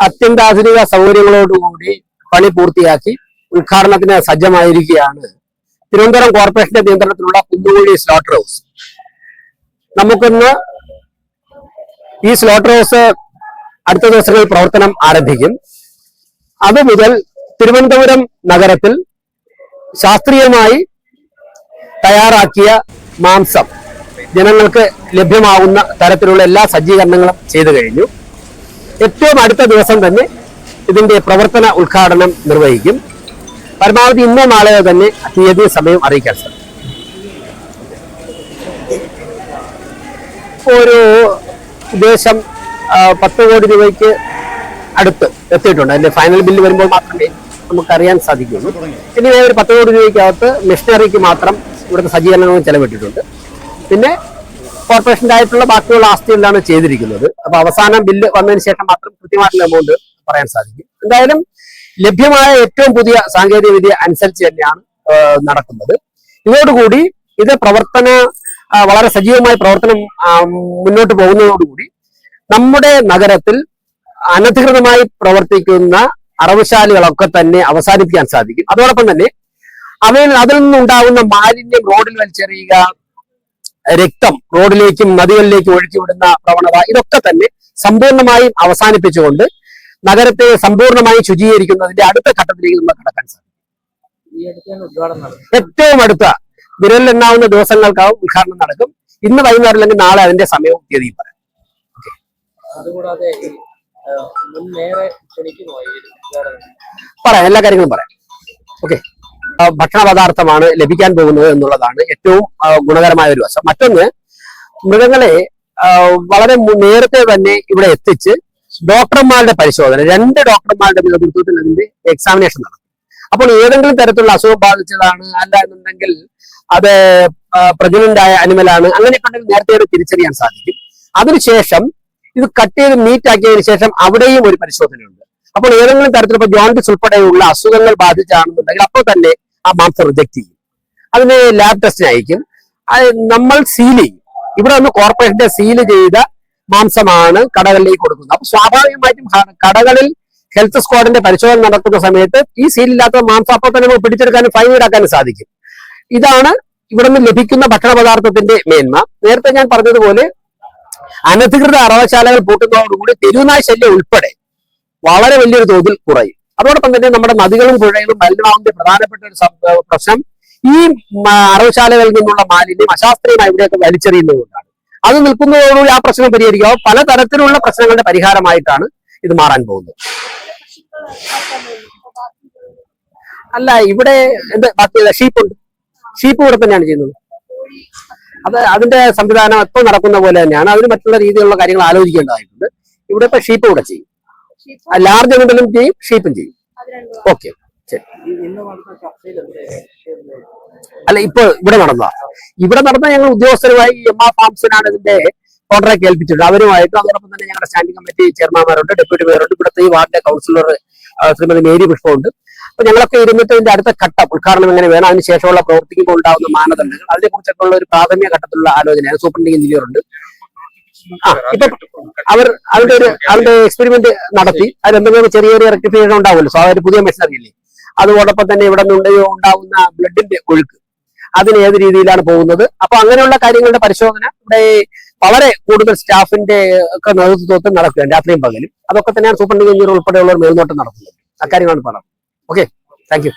അത്യന്താധുനിക സൗകര്യങ്ങളോടുകൂടി പണി പൂർത്തിയാക്കി ഉദ്ഘാടനത്തിന് സജ്ജമായിരിക്കുകയാണ് തിരുവനന്തപുരം കോർപ്പറേഷന്റെ നിയന്ത്രണത്തിലുള്ള കുന്നുകുഴി സ്ലോട്ടർ ഹൗസ്. നമുക്കിന്ന് ഈ സ്ലോട്ടർ ഹൗസ് അടുത്ത ദിവസങ്ങളിൽ പ്രവർത്തനം ആരംഭിക്കും. അതുമുതൽ തിരുവനന്തപുരം നഗരത്തിൽ ശാസ്ത്രീയമായി തയ്യാറാക്കിയ മാംസം ജനങ്ങൾക്ക് ലഭ്യമാവുന്ന തരത്തിലുള്ള എല്ലാ സജ്ജീകരണങ്ങളും ചെയ്തു കഴിഞ്ഞു. ഏറ്റവും അടുത്ത ദിവസം തന്നെ ഇതിന്റെ പ്രവർത്തന ഉദ്ഘാടനം നിർവഹിക്കും. പരമാവധി ഇന്നോ നാളെയോ തന്നെ തീയതി സമയം അറിയിക്കാൻ സാധിക്കും. ഒരു ഉദ്ദേശം 10 കോടി രൂപയ്ക്ക് അടുത്ത് എത്തിയിട്ടുണ്ട്. അതിന്റെ ഫൈനൽ ബില്ല് വരുമ്പോൾ മാത്രമേ നമുക്കറിയാൻ സാധിക്കുള്ളൂ. ഇനി ഒരു 10 കോടി രൂപയ്ക്കകത്ത് മെഷീനറിക്ക് മാത്രം ഇവിടുത്തെ സജ്ജീകരണങ്ങളും ചെലവിട്ടിട്ടുണ്ട്. പിന്നെ കോർപ്പറേഷൻ്റെ ആയിട്ടുള്ള ബാക്കിയുള്ള ആസ്തികളിലാണ് ചെയ്തിരിക്കുന്നത്. അപ്പൊ അവസാനം ബില്ല് വന്നതിന് ശേഷം മാത്രം കൃത്യമായിട്ടുള്ള എമൗണ്ട് പറയാൻ സാധിക്കും. എന്തായാലും ലഭ്യമായ ഏറ്റവും പുതിയ സാങ്കേതിക വിദ്യ അനുസരിച്ച് തന്നെയാണ് നടക്കുന്നത്. ഇതോടുകൂടി ഇത് വളരെ സജീവമായ പ്രവർത്തനം മുന്നോട്ട് പോകുന്നതോടുകൂടി നമ്മുടെ നഗരത്തിൽ അനധികൃതമായി പ്രവർത്തിക്കുന്ന അറവുശാലകളൊക്കെ തന്നെ അവസാനിപ്പിക്കാൻ സാധിക്കും. അതോടൊപ്പം തന്നെ അതിൽ നിന്നുണ്ടാകുന്ന മാലിന്യം റോഡിൽ വലിച്ചെറിയുക, രക്തം റോഡിലേക്കും നദികളിലേക്കും ഒഴുക്കിവിടുന്ന പ്രവണത, ഇതൊക്കെ തന്നെ സമ്പൂർണമായും അവസാനിപ്പിച്ചുകൊണ്ട് നഗരത്തെ സമ്പൂർണമായും ശുചീകരിക്കുന്നതിന്റെ അടുത്ത ഘട്ടത്തിലേക്ക് നമ്മൾ കടക്കാൻ സാധിക്കും. ഏറ്റവും അടുത്ത വിരലിലെണ്ണാവുന്ന ദിവസങ്ങൾക്കാവും ഉദ്ഘാടനം നടക്കും. ഇന്ന് വൈകുന്നേരം അല്ലെങ്കിൽ നാളെ അതിന്റെ സമയവും തീയതിയും പറയാം. പറയാം, എല്ലാ കാര്യങ്ങളും പറയാം. ഓക്കെ, ഭക്ഷണ പദാർത്ഥമാണ് ലഭിക്കാൻ പോകുന്നത് എന്നുള്ളതാണ് ഏറ്റവും ഗുണകരമായ ഒരു വശം. മറ്റൊന്ന്, മൃഗങ്ങളെ വളരെ നേരത്തെ തന്നെ ഇവിടെ എത്തിച്ച് ഡോക്ടർമാരുടെ പരിശോധന, 2 ഡോക്ടർമാരുടെ നേതൃത്വത്തിൽ അതിന്റെ എക്സാമിനേഷൻ നടത്തും. അപ്പോൾ ഏതെങ്കിലും തരത്തിലുള്ള അസുഖം ബാധിച്ചതാണ്, അല്ല എന്നുണ്ടെങ്കിൽ അത് പ്രഗ്നന്റ് ആയ അനിമലാണ്, അങ്ങനെയൊക്കെ നേരത്തെ തിരിച്ചറിയാൻ സാധിക്കും. അതിനുശേഷം ഇത് കട്ട് ചെയ്ത് മീറ്റ് ആക്കിയതിനു ശേഷം അവിടെയും ഒരു പരിശോധനയുണ്ട്. അപ്പോൾ ഏതെങ്കിലും തരത്തിലുള്ള ജോണ്ടിസ് ഉൾപ്പെടെയുള്ള അസുഖങ്ങൾ ബാധിച്ചാണെന്നുണ്ടെങ്കിൽ അപ്പോൾ തന്നെ ആ മാംസം റിജക്ട് ചെയ്യും. അതിന് ലാബ് ടെസ്റ്റിന് അയക്കും. നമ്മൾ സീൽ ചെയ്യും. ഇവിടെ നിന്ന് കോർപ്പറേഷന്റെ സീല് ചെയ്ത മാംസമാണ് കടകളിലേക്ക് കൊടുക്കുന്നത്. അപ്പൊ സ്വാഭാവികമായിട്ടും കടകളിൽ ഹെൽത്ത് സ്ക്വാഡിന്റെ പരിശോധന നടത്തുന്ന സമയത്ത് ഈ സീലില്ലാത്ത മാംസം അപ്പോൾ തന്നെ നമുക്ക് പിടിച്ചെടുക്കാനും ഫൈൻ ഈടാക്കാനും സാധിക്കും. ഇതാണ് ഇവിടെ നിന്ന് ലഭിക്കുന്ന ഭക്ഷണ പദാർത്ഥത്തിന്റെ മേന്മ. നേരത്തെ ഞാൻ പറഞ്ഞതുപോലെ അനധികൃത അറവശാലകൾ പൂട്ടുന്നതോടുകൂടി തെരുവുനായ ശല്യം ഉൾപ്പെടെ വളരെ വലിയൊരു തോതിൽ കുറയും. അതോടൊപ്പം തന്നെ നമ്മുടെ നദികളും പുഴകളും മലിനമാകുന്ന പ്രധാനപ്പെട്ട ഒരു പ്രശ്നം ഈ അറവശാലകളിൽ നിന്നുള്ള മാലിന്യം അശാസ്ത്രീയമായി ഇവിടെയൊക്കെ വലിച്ചെറിയുന്നതുകൊണ്ടാണ്. അത് നിൽക്കുന്നതോടുകൂടി ആ പ്രശ്നം പരിഹരിക്കുക. പലതരത്തിലുള്ള പ്രശ്നങ്ങളുടെ പരിഹാരമായിട്ടാണ് ഇത് മാറാൻ പോകുന്നത്. അല്ല, ഇവിടെ ബാക്കിയുള്ള ഷീപ്പുണ്ട്. ഷീപ്പ് ഇവിടെ തന്നെയാണ് ചെയ്യുന്നത്. അതിന്റെ സംവിധാനം ഇപ്പോൾ നടക്കുന്ന പോലെ തന്നെയാണ്. അതിന് മറ്റുള്ള രീതിയിലുള്ള കാര്യങ്ങൾ ആലോചിക്കേണ്ടതായിട്ടുണ്ട്. ഇവിടെ ഇപ്പൊ ഷീപ്പ് ഇവിടെ ചെയ്യും, ലാർജ് എമൗണ്ടിലും ചെയ്യും, ഷീപ്പും ചെയ്യും. ഓക്കെ, ശരി. അല്ല, ഇപ്പൊ ഇവിടെ നടന്ന ഞങ്ങൾ ഉദ്യോഗസ്ഥരുമായി MR ഫാംസിനാണ് ഇതിന്റെ കോൺട്രാക്ട് ഏൽപ്പിച്ചിട്ടുണ്ട്. അവരുമായിട്ട് അതോടൊപ്പം തന്നെ ഞങ്ങളുടെ സ്റ്റാൻഡിംഗ് കമ്മിറ്റി ചെയർമാൻമാരുണ്ട്, ഡെപ്യൂട്ടി മേയറുണ്ട്, ഇവിടുത്തെ ഈ വാർഡിന്റെ കൗൺസിലർ ശ്രീമതി മേരി പുഷ്പമുണ്ട്. അപ്പൊ ഞങ്ങളൊക്കെ ഇരുന്നിട്ട് ഇതിന്റെ അടുത്ത ഘട്ടം ഉദ്ഘാടനം എങ്ങനെ വേണം, അതിനുശേഷമുള്ള പ്രവർത്തിക്കുമ്പോൾ ഉണ്ടാകുന്ന മാനദണ്ഡങ്ങൾ, അതിനെക്കുറിച്ചൊക്കെ ഉള്ള ഒരു പ്രാഥമിക ഘട്ടത്തിലുള്ള ആലോചനയാണ്. സൂപ്രണ്ടിംഗ് എഞ്ചിനീയർ ഉണ്ട്. ഇപ്പൊ അവരുടെ എക്സ്പെരിമെന്റ് നടത്തി അതിലെന്തെങ്കിലും ചെറിയ റെക്ടിഫിക്കേഷൻ ഉണ്ടാവുമല്ലോ. സോ അതൊരു പുതിയ മെഷീനറി അല്ലേ. അതോടൊപ്പം തന്നെ ഇവിടെ ഉണ്ടാവുന്ന ബ്ലഡിന്റെ ഒഴുക്ക്, അതിന് ഏത് രീതിയിലാണ് പോകുന്നത്. അപ്പൊ അങ്ങനെയുള്ള കാര്യങ്ങളുടെ പരിശോധന ഇവിടെ വളരെ കൂടുതൽ സ്റ്റാഫിന്റെ ഒക്കെ നേതൃത്വത്തിൽ നടക്കുകയാണ്, രാത്രിയും പകലും. അതൊക്കെ തന്നെയാണ് സൂപ്രണ്ടിംഗ് എഞ്ചിനീയർ ഉൾപ്പെടെയുള്ളവർ മേൽനോട്ടം നടത്തുന്നത്. അക്കാര്യങ്ങളാണ് പറഞ്ഞത്. Okay, thank you.